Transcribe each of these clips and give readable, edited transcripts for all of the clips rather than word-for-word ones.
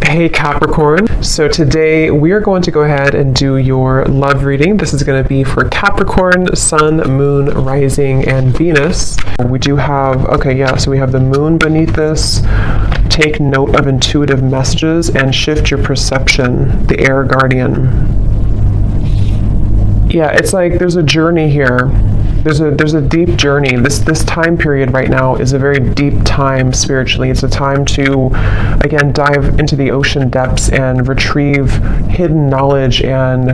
Hey Capricorn, so today we are going to go ahead and do your love reading. This is going to be for Capricorn, Sun, Moon, Rising, and Venus. We do have, so we have the Moon beneath this. Take note of intuitive messages and shift your perception, the Air Guardian. Yeah, it's like there's a journey here. There's a deep journey. This time period right now is a very deep time spiritually. It's a time to, again, dive into the ocean depths and retrieve hidden knowledge and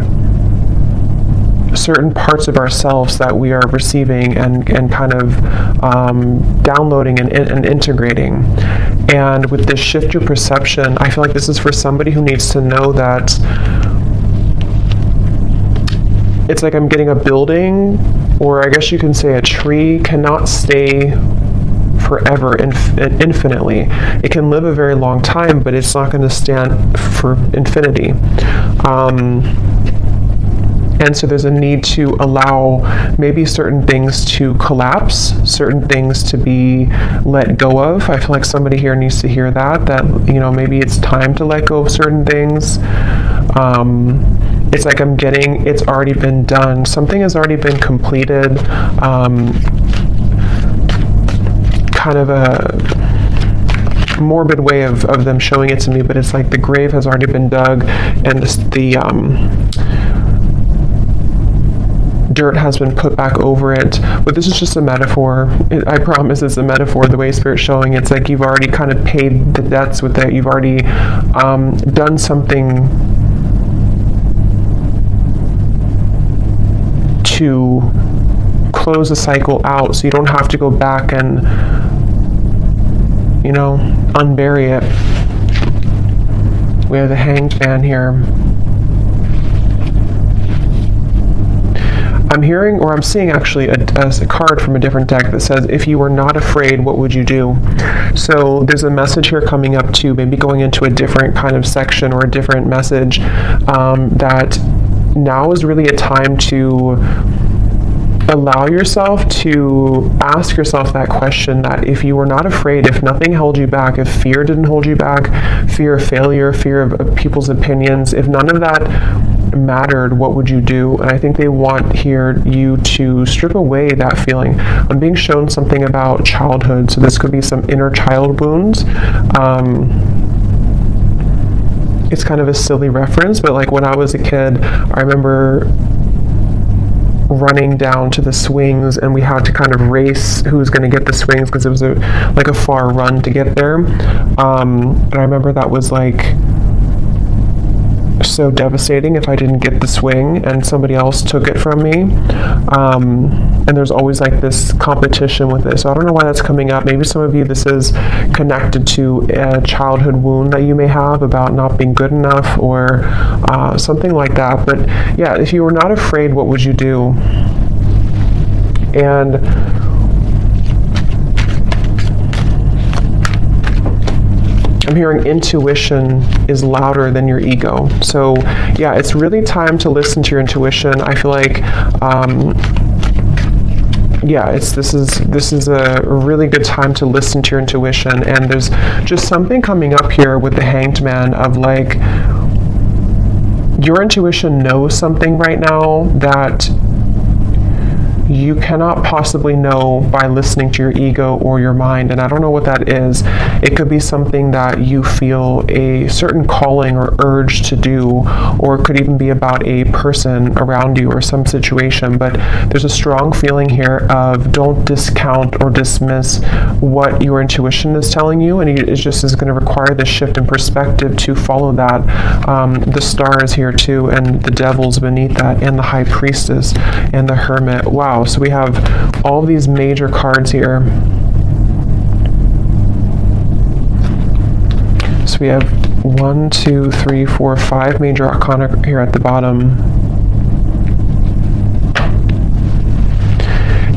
certain parts of ourselves that we are receiving and kind of downloading and integrating. And with this shift your perception, I feel like this is for somebody who needs to know that it's like I'm getting a building, or I guess you can say a tree cannot stay forever infinitely. It can live a very long time, but it's not going to stand for infinity. And so there's a need to allow maybe certain things to collapse, certain things to be let go of. I feel like somebody here needs to hear that, maybe it's time to let go of certain things. It's like it's already been done. Something has already been completed. Kind of a morbid way of them showing it to me, but it's like the grave has already been dug and the dirt has been put back over it. But this is just a metaphor. I promise it's a metaphor. The way Spirit's showing, it's like you've already kind of paid the debts with it. You've already done something to close the cycle out, so you don't have to go back and unbury it. We have the Hanged Man here. I'm hearing, or I'm seeing actually a card from a different deck that says, if you were not afraid, what would you do? So there's a message here coming up too, maybe going into a different kind of section or a different message, that now is really a time to allow yourself to ask yourself that question, that if you were not afraid, if nothing held you back, if fear didn't hold you back, fear of failure, fear of people's opinions, if none of that mattered, what would you do? And I think they want here you to strip away that feeling. I'm being shown something about childhood, so this could be some inner child wounds. It's kind of a silly reference, but like when I was a kid, I remember running down to the swings, and we had to kind of race who was going to get the swings because it was a far run to get there. And I remember that was like so devastating if I didn't get the swing and somebody else took it from me. And there's always like this competition with this. So I don't know why that's coming up. Maybe some of you, this is connected to a childhood wound that you may have about not being good enough or something like that. But yeah, if you were not afraid, what would you do? And I'm hearing intuition is louder than your ego. So yeah, it's really time to listen to your intuition. I feel like this is a really good time to listen to your intuition. And there's just something coming up here with the Hanged Man of like, your intuition knows something right now that you cannot possibly know by listening to your ego or your mind. And I don't know what that is. It could be something that you feel a certain calling or urge to do, or it could even be about a person around you or some situation. But there's a strong feeling here of don't discount or dismiss what your intuition is telling you, and it just is going to require this shift in perspective to follow that. The Star is here too, and the Devil's beneath that, and the High Priestess and the Hermit. Wow. So we have all these major cards here. So we have 1, 2, 3, 4, 5 major arcana here at the bottom.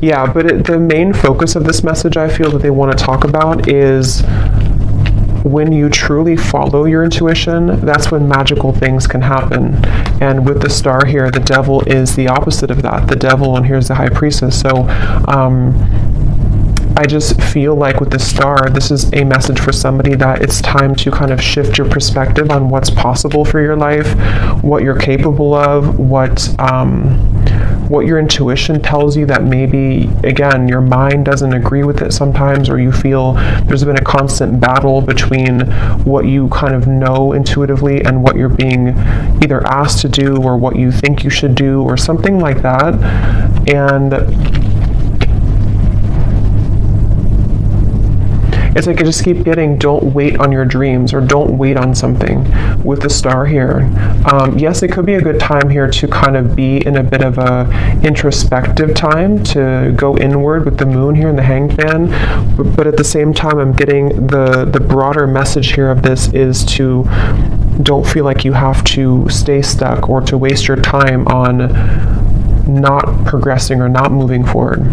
Yeah, but the main focus of this message I feel that they want to talk about is when you truly follow your intuition, that's when magical things can happen. And with the Star here, the Devil is the opposite of that. The Devil, and here's the High Priestess. So I just feel like with the star, this is a message for somebody that it's time to kind of shift your perspective on what's possible for your life, what you're capable of, what your intuition tells you that maybe, again, your mind doesn't agree with it sometimes, or you feel there's been a constant battle between what you kind of know intuitively and what you're being either asked to do or what you think you should do or something like that. And it's like I just keep getting, don't wait on your dreams, or don't wait on something with the star here. Yes, it could be a good time here to kind of be in a bit of a introspective time, to go inward with the moon here and the Hanged Man. But at the same time, I'm getting the broader message here of this is to don't feel like you have to stay stuck or to waste your time on not progressing or not moving forward.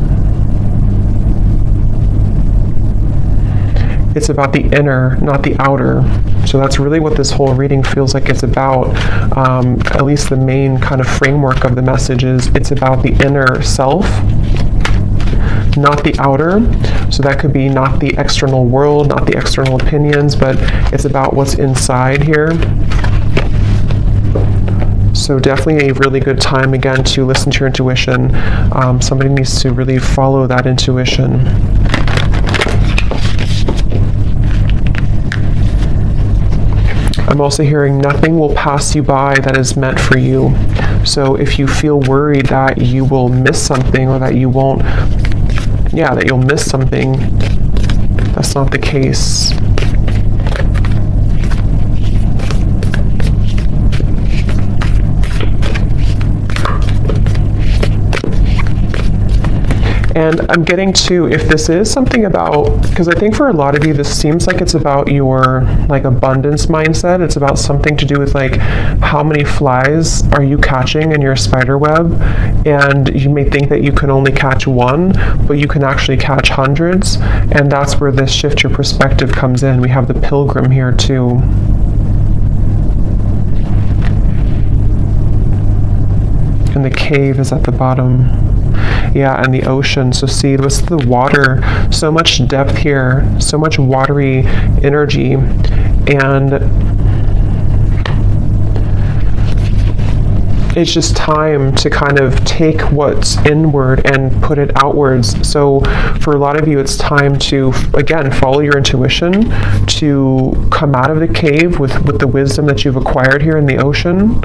It's about the inner, not the outer. So that's really what this whole reading feels like it's about. At least the main kind of framework of the message is it's about the inner self, not the outer. So that could be not the external world, not the external opinions, but it's about what's inside here. So definitely a really good time, again, to listen to your intuition. Somebody needs to really follow that intuition. I'm also hearing nothing will pass you by that is meant for you. So if you feel worried that you will miss something, or that you won't, that you'll miss something, that's not the case. And I'm getting to, if this is something about, because I think for a lot of you, this seems like it's about your like abundance mindset. It's about something to do with like how many flies are you catching in your spider web, and you may think that you can only catch one, but you can actually catch hundreds. And that's where this shift your perspective comes in. We have the Pilgrim here too. And the cave is at the bottom. Yeah, and the ocean. So see, what's the water? So much depth here, so much watery energy. And it's just time to kind of take what's inward and put it outwards. So for a lot of you, it's time to, again, follow your intuition, to come out of the cave with the wisdom that you've acquired here in the ocean.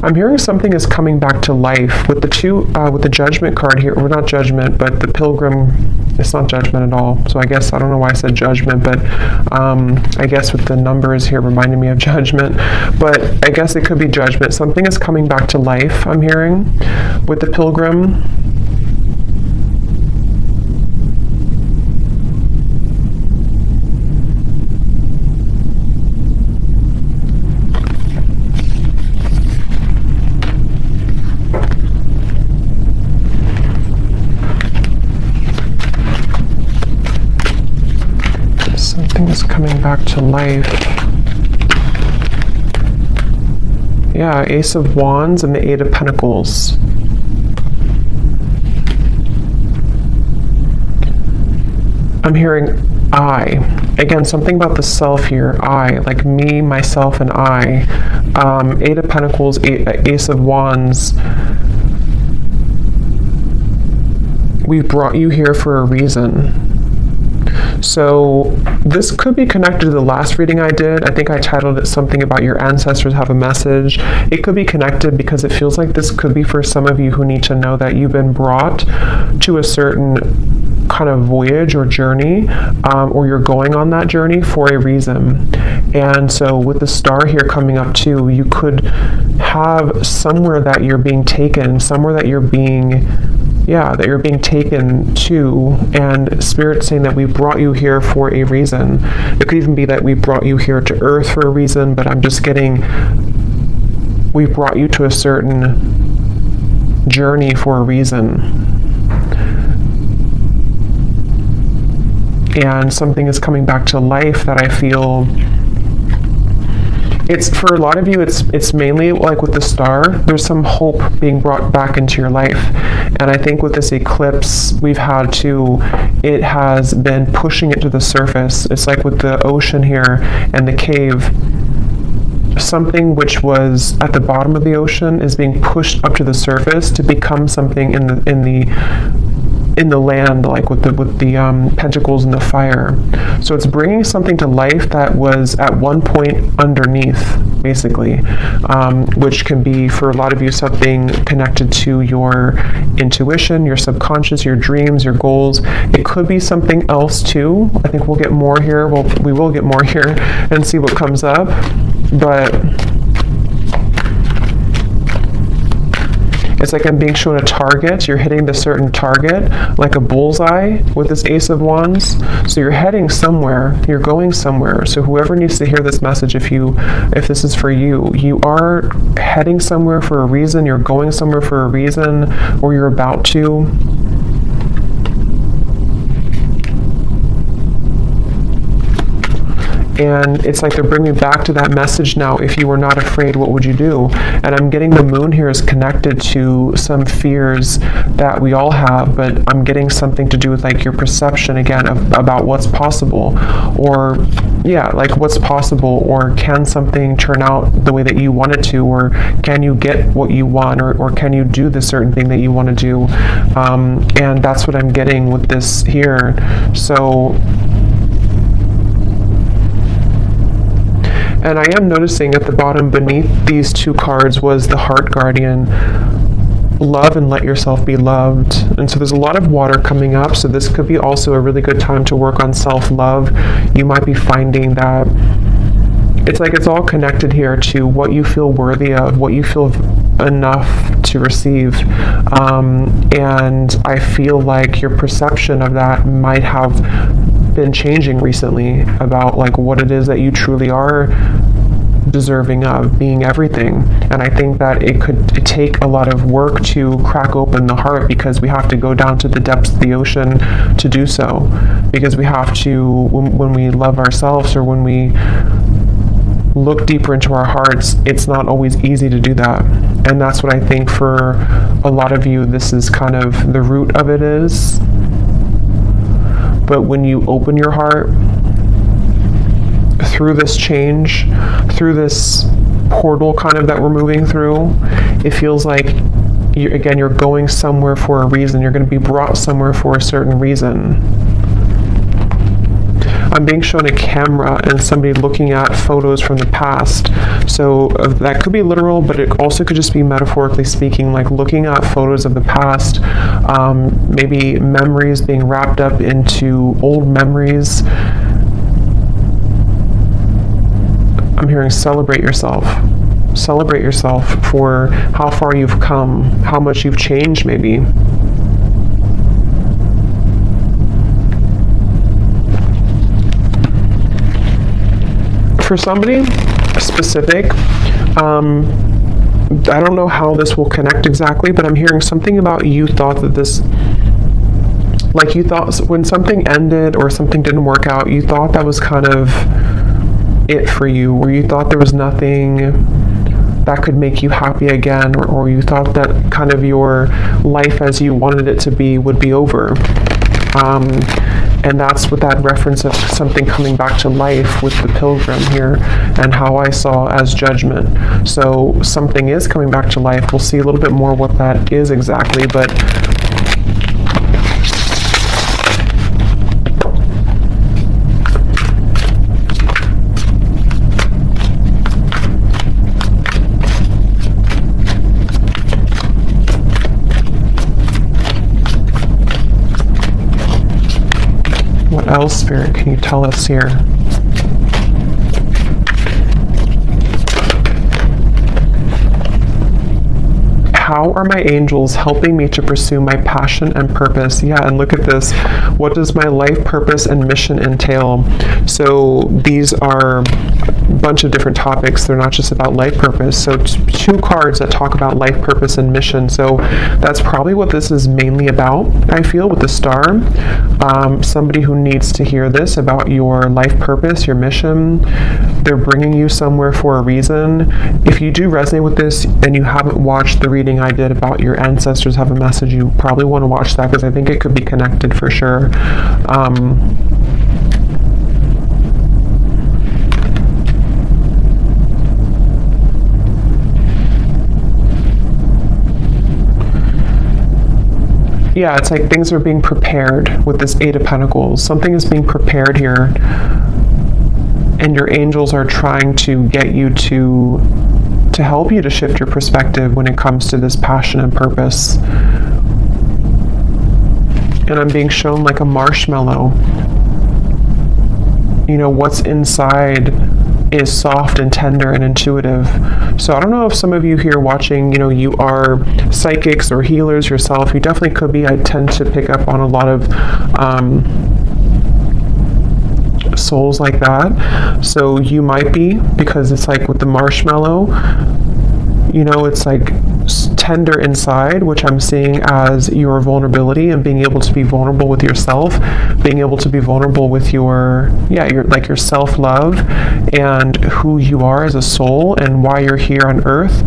I'm hearing something is coming back to life with the with the Judgment card here, or not Judgment, but the Pilgrim. It's not Judgment at all. So I guess, I don't know why I said Judgment, but I guess with the numbers here reminding me of Judgment, but I guess it could be Judgment. Something is coming back to life, I'm hearing, with the Pilgrim. Is coming back to life. Yeah, Ace of Wands and the Eight of Pentacles. I'm hearing I. Again, something about the self here. I, like me, myself, and I. Eight of Pentacles, Ace of Wands. We've brought you here for a reason. So this could be connected to the last reading I did. I think I titled it something about your ancestors have a message. It could be connected because it feels like this could be for some of you who need to know that you've been brought to a certain kind of voyage or journey, or you're going on that journey for a reason. And so with the star here coming up too, you could have somewhere that you're being taken, somewhere that you're being taken to, and Spirit saying that we brought you here for a reason. It could even be that we brought you here to Earth for a reason, but I'm just getting, we brought you to a certain journey for a reason. And something is coming back to life that I feel it's for a lot of you, it's mainly like with the star, there's some hope being brought back into your life. And I think with this eclipse we've had too, it has been pushing it to the surface. It's like with the ocean here and the cave, something which was at the bottom of the ocean is being pushed up to the surface to become something in the land, like with the pentacles and the fire. So it's bringing something to life that was at one point underneath, basically, which can be for a lot of you something connected to your intuition, your subconscious, your dreams, your goals. It could be something else too. I think we'll get more here. Well, we will get more here and see what comes up. But it's like I'm being shown a target. You're hitting the certain target, like a bullseye with this Ace of Wands. So you're heading somewhere. You're going somewhere. So whoever needs to hear this message, if this is for you, you are heading somewhere for a reason. You're going somewhere for a reason, or you're about to. And it's like they're bringing back to that message now. If you were not afraid, what would you do? And I'm getting the moon here is connected to some fears that we all have, but I'm getting something to do with like your perception again about what's possible, or yeah, like what's possible, or can something turn out the way that you want it to, or can you get what you want, or can you do the certain thing that you want to do? And that's what I'm getting with this here. So. And I am noticing at the bottom beneath these two cards was the Heart Guardian, love and let yourself be loved. And so there's a lot of water coming up, so this could be also a really good time to work on self-love. You might be finding that it's like it's all connected here to what you feel worthy of, what you feel enough to receive. And I feel like your perception of that might have been changing recently about like what it is that you truly are deserving of, being everything. And I think that it could take a lot of work to crack open the heart, because we have to go down to the depths of the ocean to do so, because we have to, when we love ourselves, or when we look deeper into our hearts, it's not always easy to do that. And that's what I think for a lot of you, this is kind of the root of it is. But when you open your heart through this change, through this portal kind of that we're moving through, it feels like, you're going somewhere for a reason. You're going to be brought somewhere for a certain reason. I'm being shown a camera and somebody looking at photos from the past. So that could be literal, but it also could just be metaphorically speaking, like looking at photos of the past, maybe memories being wrapped up into old memories. I'm hearing celebrate yourself. Celebrate yourself for how far you've come, how much you've changed maybe. For somebody specific, I don't know how this will connect exactly, but I'm hearing something about you thought that this, like you thought when something ended or something didn't work out, you thought that was kind of it for you, or you thought there was nothing that could make you happy again, or you thought that kind of your life as you wanted it to be would be over. And that's with that reference of something coming back to life with the Pilgrim here, and how I saw as judgment. So something is coming back to life. We'll see a little bit more what that is exactly, but what else, Spirit, can you tell us here? How are my angels helping me to pursue my passion and purpose? Yeah, and look at this. What does my life purpose and mission entail? So these are bunch of different topics. They're not just about life purpose. So two cards that talk about life purpose and mission. So that's probably what this is mainly about, I feel, with the star. Somebody who needs to hear this about your life purpose, your mission. They're bringing you somewhere for a reason. If you do resonate with this and you haven't watched the reading I did about your ancestors have a message, you probably want to watch that, because I think it could be connected for sure. Yeah, it's like things are being prepared with this Eight of Pentacles. Something is being prepared here, and your angels are trying to get you to help you to shift your perspective when it comes to this passion and purpose. And I'm being shown like a marshmallow. You know, what's inside is soft and tender and intuitive. So I don't know if some of you here watching, you know, you are psychics or healers yourself. You definitely could be. I tend to pick up on a lot of souls like that. So you might be, because it's like with the marshmallow, you know, it's like tender inside, which I'm seeing as your vulnerability and being able to be vulnerable with yourself, being able to be vulnerable with your self-love and who you are as a soul and why you're here on earth.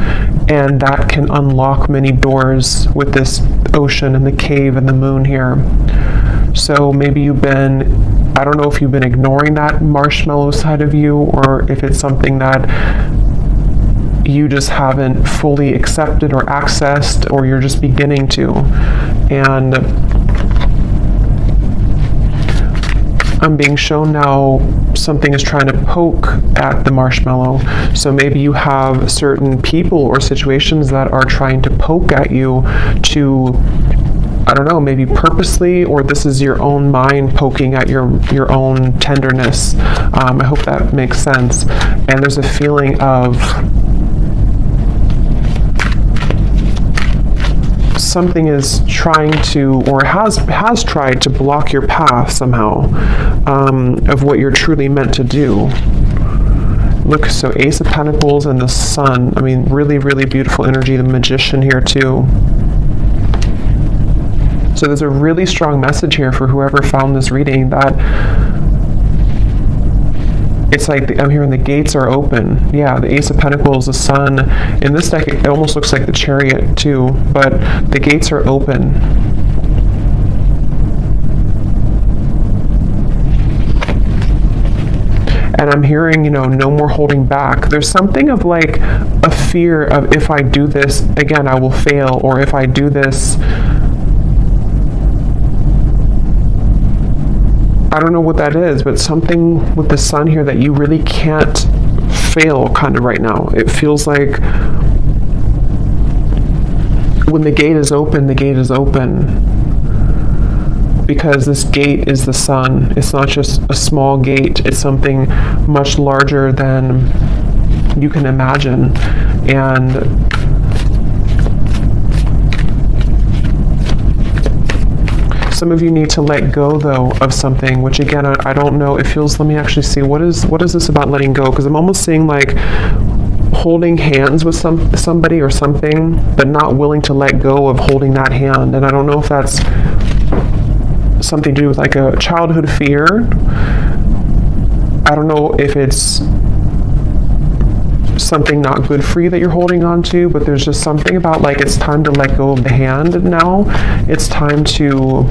And that can unlock many doors with this ocean and the cave and the moon here. So maybe you've been, I don't know if you've been ignoring that marshmallow side of you, or if it's something that you just haven't fully accepted or accessed, or you're just beginning to. And I'm being shown now something is trying to poke at the marshmallow. So maybe you have certain people or situations that are trying to poke at you to, I don't know, maybe purposely, or this is your own mind poking at your own tenderness. I hope that makes sense. And there's a feeling of something is trying to, or has tried to block your path somehow, of what you're truly meant to do. Look, so Ace of Pentacles and the Sun. I mean, really, really beautiful energy. The Magician here too. So there's a really strong message here for whoever found this reading, that it's like I'm hearing the gates are open. Yeah, the Ace of Pentacles, the Sun. In this deck, it almost looks like the Chariot too, but the gates are open. And I'm hearing, you know, no more holding back. There's something of like a fear of, if I do this, again, I will fail, or if I do this, I don't know what that is, but something with the Sun here that you really can't fail kind of right now. It feels like when the gate is open, the gate is open. Because this gate is the Sun. It's not just a small gate. It's something much larger than you can imagine. And some of you need to let go, though, of something, which again, I don't know. It feels, let me actually see, what is this about letting go? Because I'm almost seeing like holding hands with somebody or something, but not willing to let go of holding that hand. And I don't know if that's something to do with like a childhood fear. I don't know if it's something not good for you that you're holding on to, but there's just something about like it's time to let go of the hand now. It's time to,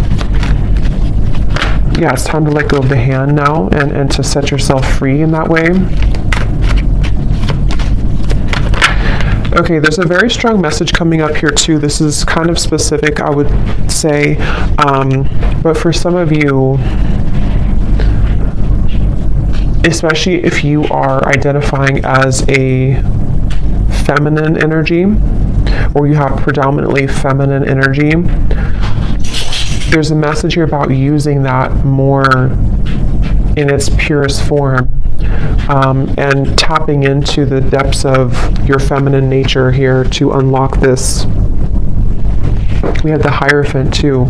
yeah, it's time to let go of the hand now, and to set yourself free in that way. Okay, there's a very strong message coming up here too. This is kind of specific, I would say, but for some of you, especially if you are identifying as a feminine energy, or you have predominantly feminine energy, there's a message here about using that more in its purest form, and tapping into the depths of your feminine nature here to unlock this. We had the Hierophant too.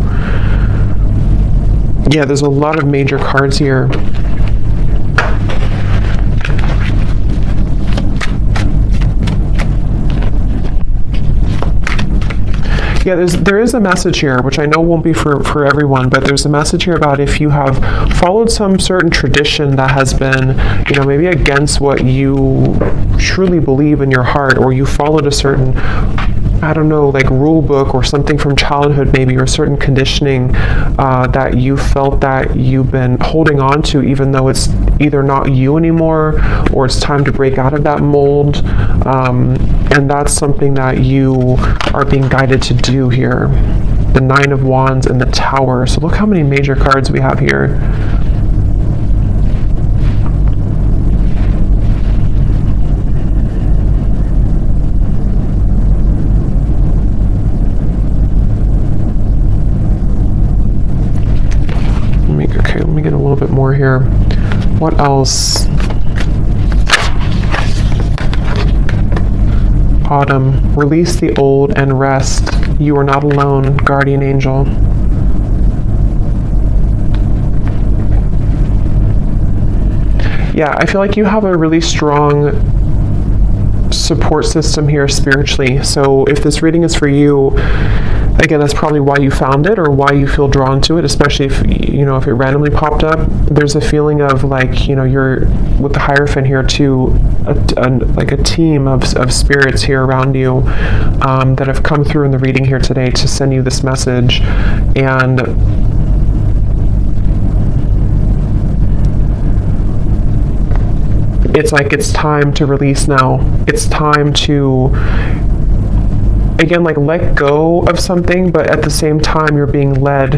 Yeah, there's a lot of major cards here. Yeah, there is a message here, which I know won't be for everyone, but there's a message here about if you have followed some certain tradition that has been, maybe against what you truly believe in your heart, or you followed a certain, I don't know, like rule book or something from childhood maybe, or certain conditioning that you felt that you've been holding on to, even though it's either not you anymore or it's time to break out of that mold. And that's something that you are being guided to do here. The Nine of Wands and the Tower. So look how many major cards we have here. Let me get a little bit more here. What else? Autumn. Release the old and rest. You are not alone, guardian angel. Yeah, I feel like you have a really strong support system here spiritually. So if this reading is for you, again, that's probably why you found it or why you feel drawn to it, especially if, if it randomly popped up. There's a feeling of like, you're with the Hierophant here too, like a team of spirits here around you that have come through in the reading here today to send you this message. And it's like it's time to release now. It's time to, again, like let go of something, but at the same time you're being led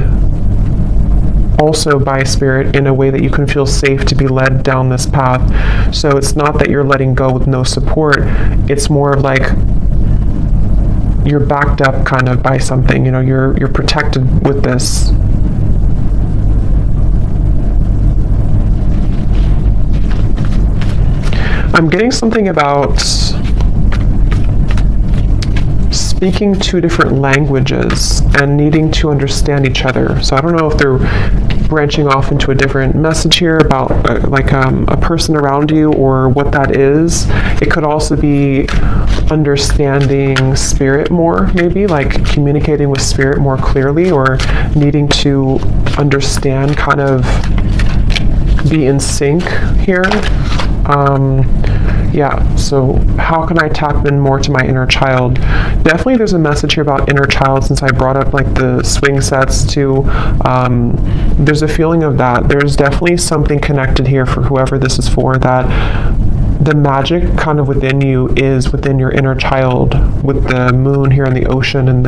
also by Spirit in a way that you can feel safe to be led down this path. So it's not that you're letting go with no support. It's more of like you're backed up kind of by something. You're protected with this. I'm getting something about speaking two different languages and needing to understand each other. So I don't know if they're branching off into a different message here about a person around you or what that is. It could also be understanding Spirit more, maybe like communicating with Spirit more clearly, or needing to understand, kind of be in sync here. Yeah, so how can I tap in more to my inner child? Definitely there's a message here about inner child, since I brought up like the swing sets too. There's a feeling of that. There's definitely something connected here for whoever this is for, that the magic kind of within you is within your inner child, with the moon here in the ocean, and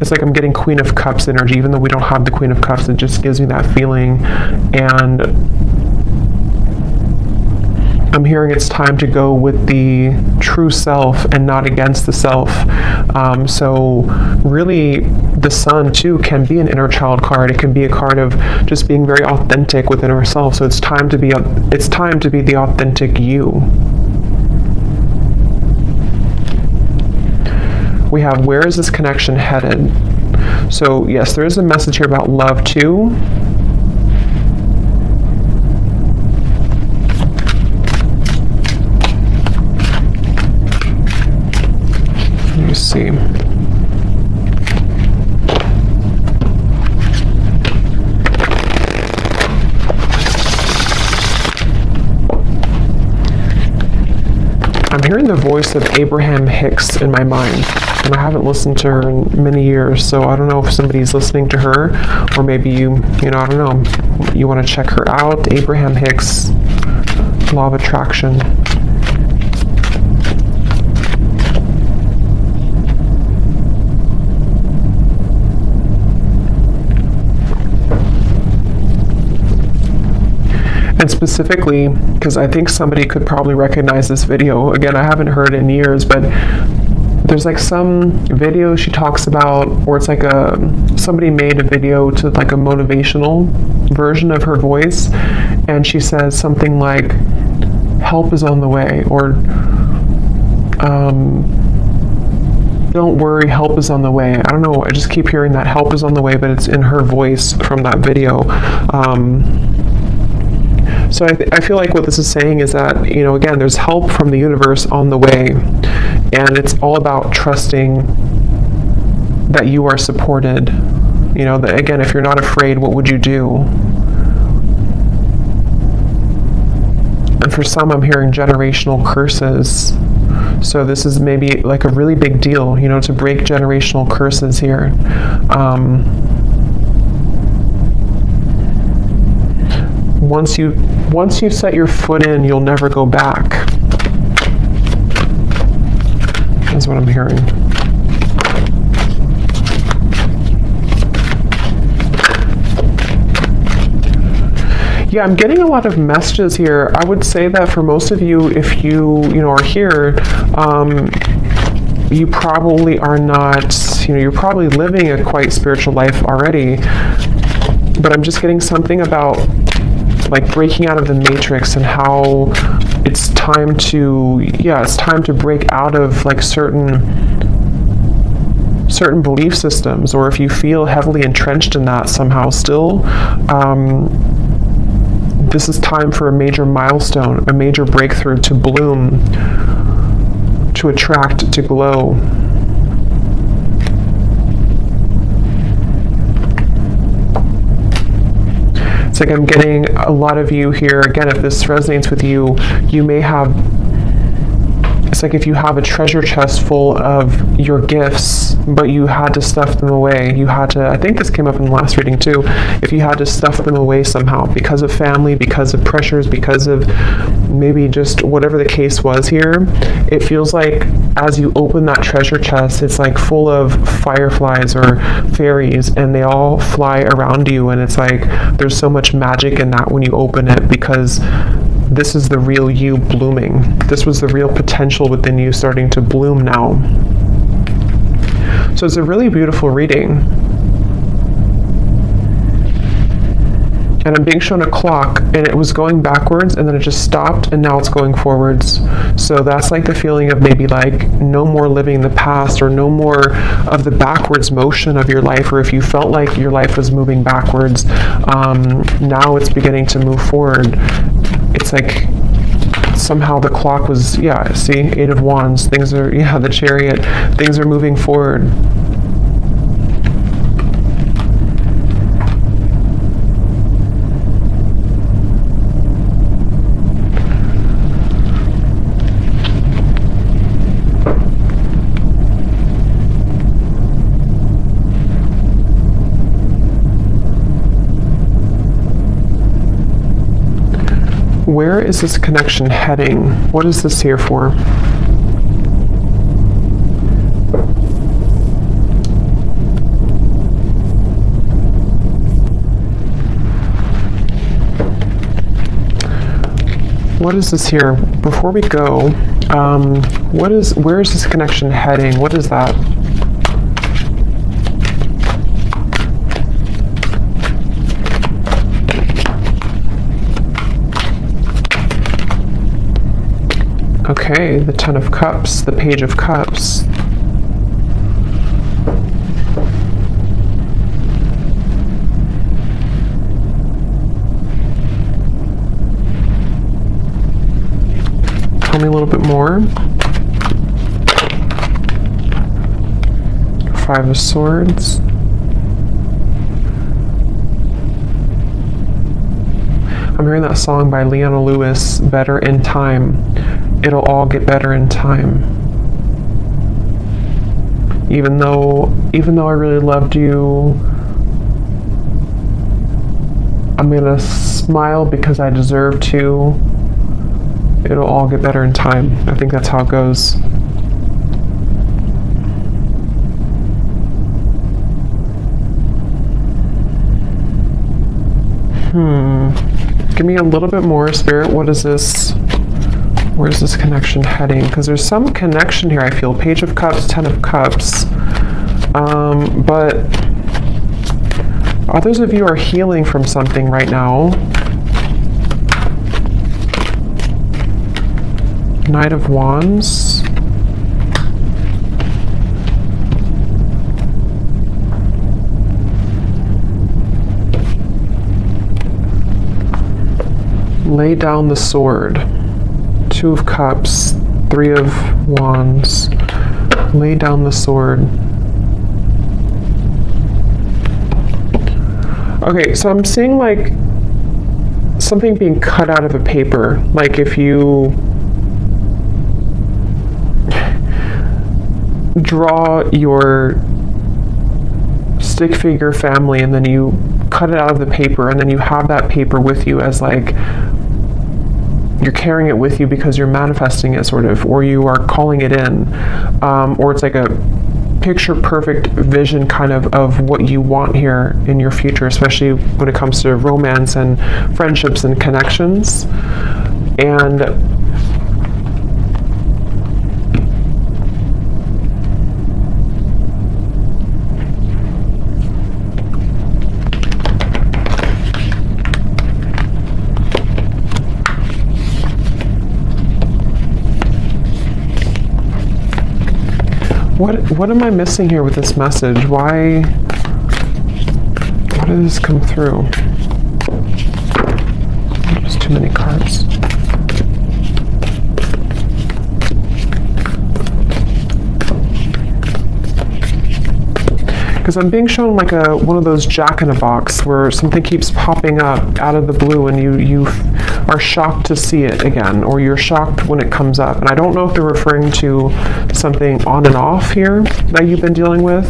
it's like I'm getting Queen of Cups energy, even though we don't have the Queen of Cups. It just gives me that feeling. And I'm hearing it's time to go with the true self and not against the self. So really, the Sun too can be an inner child card. It can be a card of just being very authentic within ourselves. So it's time to be the authentic you. We have, where is this connection headed? So yes, there is a message here about love too. Let me see. I'm hearing the voice of Abraham Hicks in my mind, and I haven't listened to her in many years, so I don't know if somebody's listening to her, or maybe I don't know, you want to check her out. Abraham Hicks, Law of Attraction. And specifically, because I think somebody could probably recognize this video. Again, I haven't heard it in years, but there's like some video she talks about, or it's like somebody made a video to like a motivational version of her voice, and she says something like, help is on the way, or don't worry, help is on the way. I don't know, I just keep hearing that help is on the way, but it's in her voice from that video. So I feel like what this is saying is that, again, there's help from the universe on the way, and it's all about trusting that you are supported. You know, that again, if you're not afraid, what would you do? And for some, I'm hearing generational curses. So this is maybe like a really big deal, you know, to break generational curses here. Once you set your foot in, you'll never go back. That's what I'm hearing. Yeah, I'm getting a lot of messages here. I would say that for most of you, if you are here, you probably are not, you're probably living a quite spiritual life already. But I'm just getting something about like breaking out of the matrix and how it's time to break out of like certain belief systems, or if you feel heavily entrenched in that somehow still, this is time for a major milestone, a major breakthrough to bloom, to attract, to glow. It's like I'm getting a lot of you here, again, if this resonates with you, you may have, it's like if you have a treasure chest full of your gifts, but you had to stuff them away. You had to, I think this came up in the last reading too, if you had to stuff them away somehow because of family, because of pressures, because of maybe just whatever the case was here, it feels like as you open that treasure chest, it's like full of fireflies or fairies, and they all fly around you, and it's like there's so much magic in that when you open it, because this is the real you blooming. This was the real potential within you starting to bloom now. So it's a really beautiful reading. And I'm being shown a clock, and it was going backwards, and then it just stopped, and now it's going forwards. So that's like the feeling of maybe like no more living in the past, or no more of the backwards motion of your life, or if you felt like your life was moving backwards, now it's beginning to move forward. It's like somehow the clock was, see, 8 of Wands, things are, the Chariot, things are moving forward. Where is this connection heading? What is this here for? What is this here? Before we go, where is this connection heading? What is that? Okay, the 10 of Cups, the Page of Cups. Tell me a little bit more. 5 of Swords. I'm hearing that song by Leona Lewis, Better in Time. It'll all get better in time. Even though I really loved you, I'm gonna smile because I deserve to. It'll all get better in time. I think that's how it goes. Give me a little bit more, Spirit. What is this? Where's this connection heading? Because there's some connection here, I feel. Page of Cups, 10 of Cups. But others of you are healing from something right now. Knight of Wands. Lay down the sword. 2 of Cups, 3 of Wands. Lay down the sword. Okay, so I'm seeing like something being cut out of a paper. Like if you draw your stick figure family and then you cut it out of the paper, and then you have that paper with you as like you're carrying it with you because you're manifesting it, sort of, or you are calling it in, or it's like a picture perfect vision kind of what you want here in your future, especially when it comes to romance and friendships and connections. And what am I missing here with this message? Why did this come through? There's too many cards. Because I'm being shown like one of those jack-in-a-box where something keeps popping up out of the blue and you are shocked to see it again, or you're shocked when it comes up. And I don't know if they're referring to something on and off here that you've been dealing with,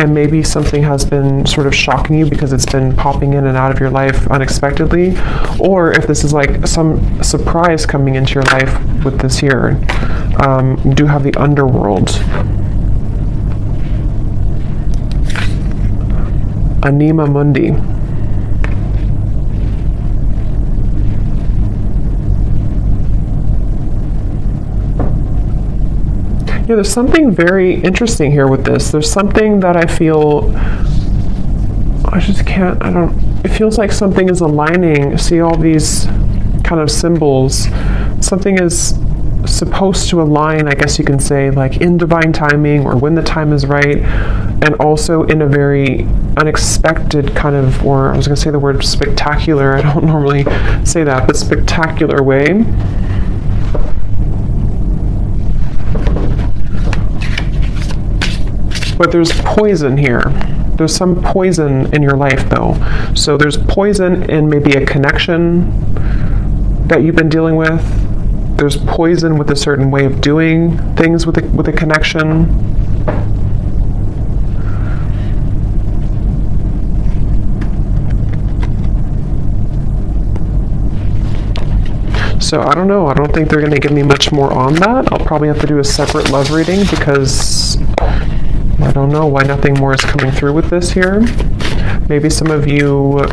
and maybe something has been sort of shocking you because it's been popping in and out of your life unexpectedly, or if this is like some surprise coming into your life with this here. You do have the underworld. Anima Mundi. Yeah, there's something very interesting here with this. There's something that I feel, it feels like something is aligning. See all these kind of symbols. Something is supposed to align, I guess you can say, like in divine timing or when the time is right, and also in a very unexpected kind of, or I was going to say the word spectacular, I don't normally say that, but spectacular way. But there's poison here. There's some poison in your life though. So there's poison in maybe a connection that you've been dealing with. There's poison with a certain way of doing things with a connection. So I don't know. I don't think they're going to give me much more on that. I'll probably have to do a separate love reading because I don't know why nothing more is coming through with this here. Maybe some of you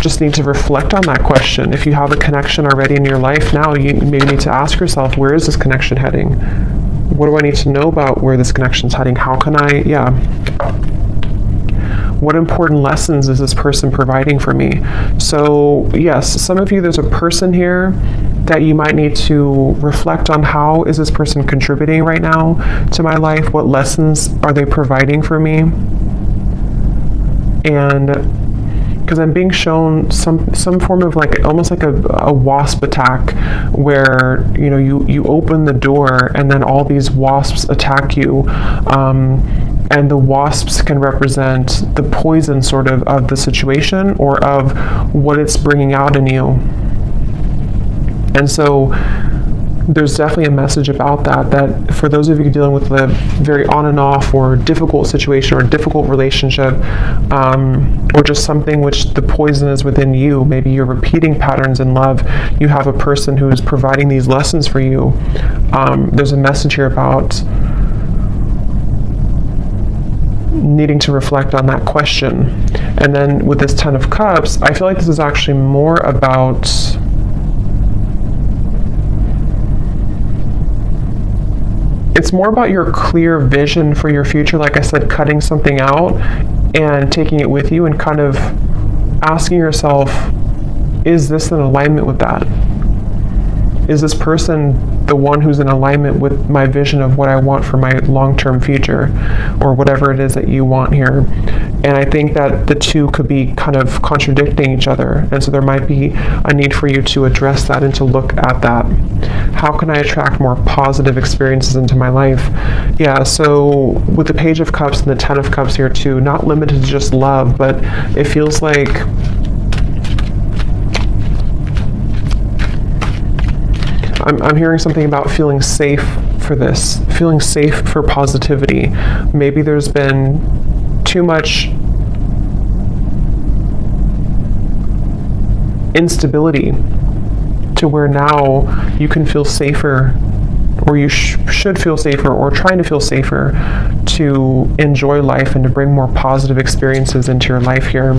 just need to reflect on that question. If you have a connection already in your life now, you maybe need to ask yourself, where is this connection heading? What do I need to know about where this connection is heading? How can I, what important lessons is this person providing for me? So yes, some of you, there's a person here that you might need to reflect on. How is this person contributing right now to my life? What lessons are they providing for me? And because I'm being shown some form of like almost like a wasp attack, where you open the door and then all these wasps attack you, and the wasps can represent the poison sort of the situation or of what it's bringing out in you. And so there's definitely a message about that for those of you dealing with a very on and off or difficult situation or difficult relationship, or just something which the poison is within you. Maybe you're repeating patterns in love. You have a person who is providing these lessons for you. There's a message here about needing to reflect on that question. And then with this Ten of Cups, I feel like this is actually more about it's more about your clear vision for your future. Like I said, cutting something out and taking it with you and kind of asking yourself, is this in alignment with that? Is this person the one who's in alignment with my vision of what I want for my long-term future, or whatever it is that you want here. And I think that the two could be kind of contradicting each other. And so there might be a need for you to address that and to look at that. How can I attract more positive experiences into my life? Yeah, so with the Page of Cups and the Ten of Cups here too, not limited to just love, but it feels like I'm hearing something about feeling safe for this, feeling safe for positivity. Maybe there's been too much instability to where now you can feel safer, or you should feel safer, or trying to feel safer to enjoy life and to bring more positive experiences into your life here.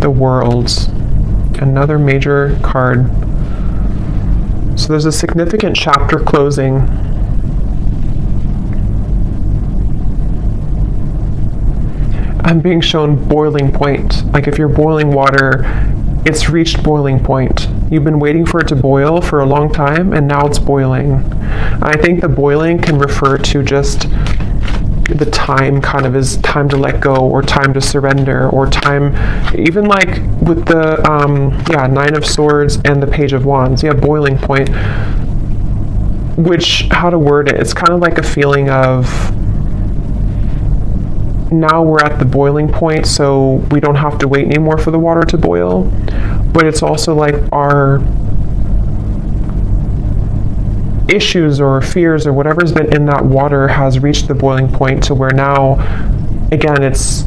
The World, another major card. So there's a significant chapter closing. I'm being shown boiling point. Like if you're boiling water, it's reached boiling point. You've been waiting for it to boil for a long time, and now it's boiling. I think the boiling can refer to just the time, kind of is time to let go, or time to surrender, or time, even like with the Nine of Swords and the Page of Wands, boiling point, which, how to word it, it's kind of like a feeling of now we're at the boiling point, so we don't have to wait anymore for the water to boil. But it's also like our issues or fears or whatever's been in that water has reached the boiling point to where now, again, it's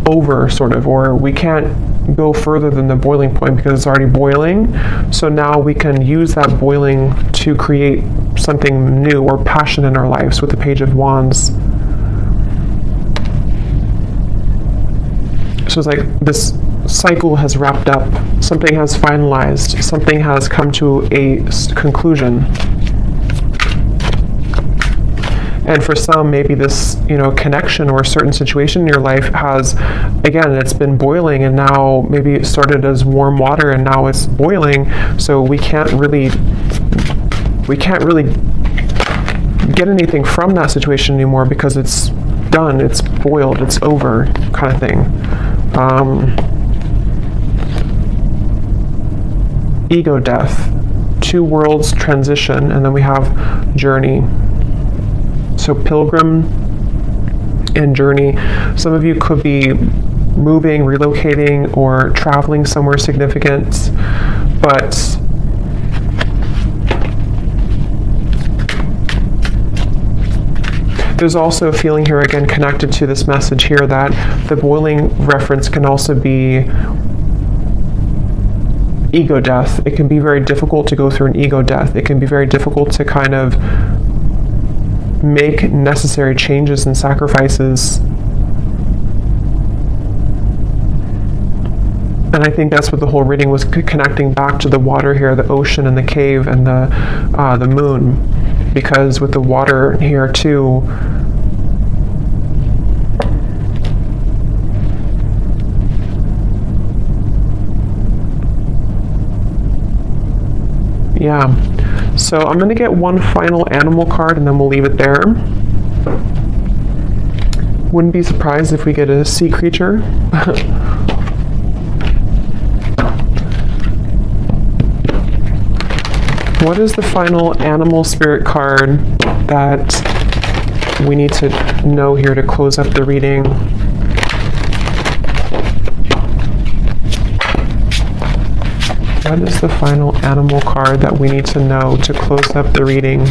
over, sort of, or we can't go further than the boiling point because it's already boiling. So now we can use that boiling to create something new or passion in our lives with the Page of Wands. So it's like this cycle has wrapped up, something has finalized, something has come to a conclusion. And for some, maybe this, connection or a certain situation in your life has, again, it's been boiling, and now maybe it started as warm water and now it's boiling. So we can't really get anything from that situation anymore because it's done, it's boiled, it's over, kind of thing. Ego death, two worlds transition, and then we have journey. So pilgrim and journey. Some of you could be moving, relocating, or traveling somewhere significant, but there's also a feeling here, again, connected to this message here, that the boiling reference can also be ego death. It can be very difficult to go through an ego death. It can be very difficult to kind of make necessary changes and sacrifices. And I think that's what the whole reading was connecting back to the water here, the ocean and the cave and the moon. Because with the water here too, so I'm going to get one final animal card and then we'll leave it there. Wouldn't be surprised if we get a sea creature. What is the final animal spirit card that we need to know here to close up the reading? What is the final animal card that we need to know to close up the reading?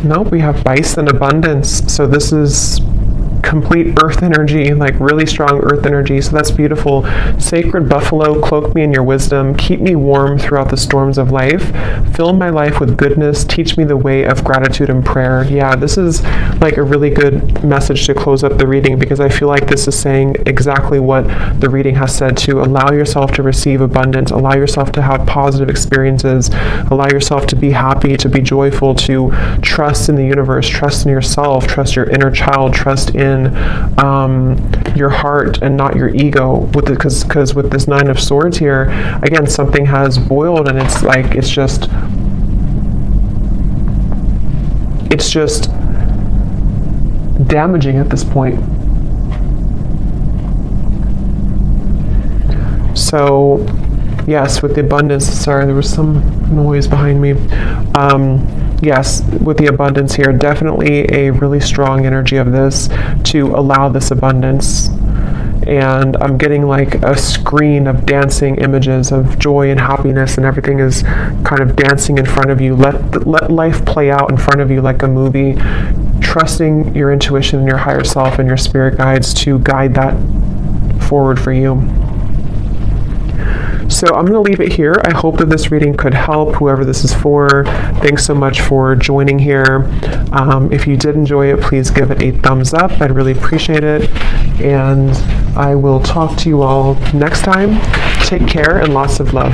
Nope, we have bison abundance. So this is complete earth energy, like really strong earth energy. So that's beautiful. Sacred buffalo, cloak me in your wisdom. Keep me warm throughout the storms of life. Fill my life with goodness. Teach me the way of gratitude and prayer. Yeah, this is like a really good message to close up the reading, because I feel like this is saying exactly what the reading has said, to allow yourself to receive abundance, allow yourself to have positive experiences, allow yourself to be happy, to be joyful, to trust in the universe, trust in yourself, trust your inner child, trust in your heart and not your ego. Because with this Nine of Swords here, again, something has boiled, and it's like, it's just damaging at this point. So yes, with the abundance, sorry, there was some noise behind me. Yes, with the abundance here, definitely a really strong energy of this, to allow this abundance. And I'm getting like a screen of dancing images of joy and happiness, and everything is kind of dancing in front of you. Let life play out in front of you like a movie, trusting your intuition and your higher self and your spirit guides to guide that forward for you. So I'm going to leave it here. I hope that this reading could help whoever this is for. Thanks so much for joining here. If you did enjoy it, please give it a thumbs up. I'd really appreciate it. And I will talk to you all next time. Take care and lots of love.